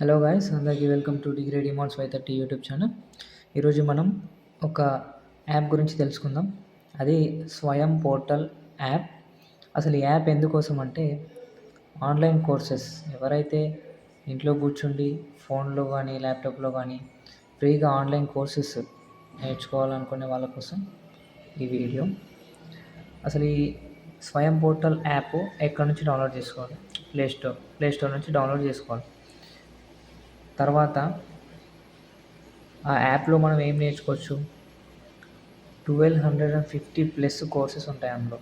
Hello guys, అందరికీ welcome to degree demands 530 YouTube channel. ఈరోజు మనం ఒక యాప్ గురించి తెలుసుకుందాం. అది స్వయం పోర్టల్ యాప్. అసలు ఈ యాప్ ఎందుకోసం అంటే ఆన్లైన్ కోర్సెస్ ఎవరైతే ఇంట్లో కూర్చుండి ఫోన్లో కానీ ల్యాప్టాప్లో కానీ ఫ్రీగా ఆన్లైన్ కోర్సెస్ నేర్చుకోవాలనుకునే వాళ్ళ కోసం ఈ వీడియో. అసలు ఈ స్వయం పోర్టల్ యాప్ ఎక్కడి నుంచి డౌన్లోడ్ చేసుకోవాలి? ప్లేస్టోర్ నుంచి డౌన్లోడ్ చేసుకోవాలి. తర్వాత ఆ యాప్లో మనం ఏం నేర్చుకోవచ్చు? 1250+ కోర్సెస్ ఉంటాయి అందులో.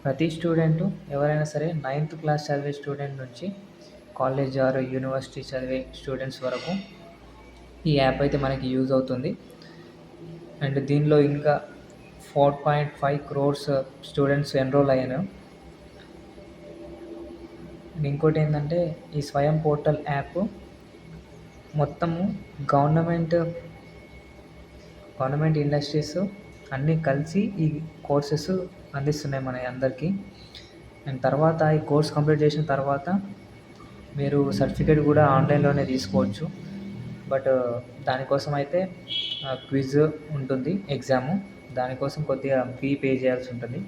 ప్రతి స్టూడెంటు ఎవరైనా సరే 9th క్లాస్ చదివే స్టూడెంట్ నుంచి కాలేజ్ ఆర్ యూనివర్సిటీ చదివే స్టూడెంట్స్ వరకు ఈ యాప్ అయితే మనకి యూజ్ అవుతుంది. అండ్ దీనిలో ఇంకా 4.5 crores స్టూడెంట్స్ ఎన్రోల్ అయ్యాను. ఇంకోటి ఏంటంటే ఈ స్వయం పోర్టల్ యాప్ మొత్తము గవర్నమెంట్ ఇండస్ట్రీస్ అన్నీ కలిసి ఈ కోర్సెస్ అందిస్తున్నాయి మన అందరికీ. అండ్ తర్వాత ఈ కోర్స్ కంప్లీట్ చేసిన తర్వాత మీరు సర్టిఫికేట్ కూడా ఆన్లైన్లోనే తీసుకోవచ్చు. బట్ దానికోసం అయితే క్విజ్ ఉంటుంది, ఎగ్జాము. దానికోసం కొద్దిగా ఫీ పే చేయాల్సి ఉంటుంది.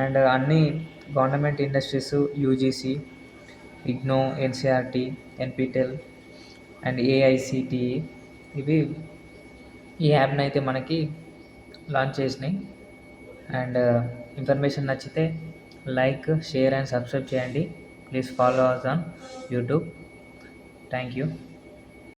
అండ్ అన్ని government industries UGC, IGNOU, NCERT, NPTEL and AICTE ఇవి ఈ యాప్ని అయితే మనకి లాంచ్ చేసినాయి. అండ్ ఇన్ఫర్మేషన్ నచ్చితే లైక్, షేర్ అండ్ సబ్స్క్రైబ్ చేయండి. Please follow us on YouTube. Thank you.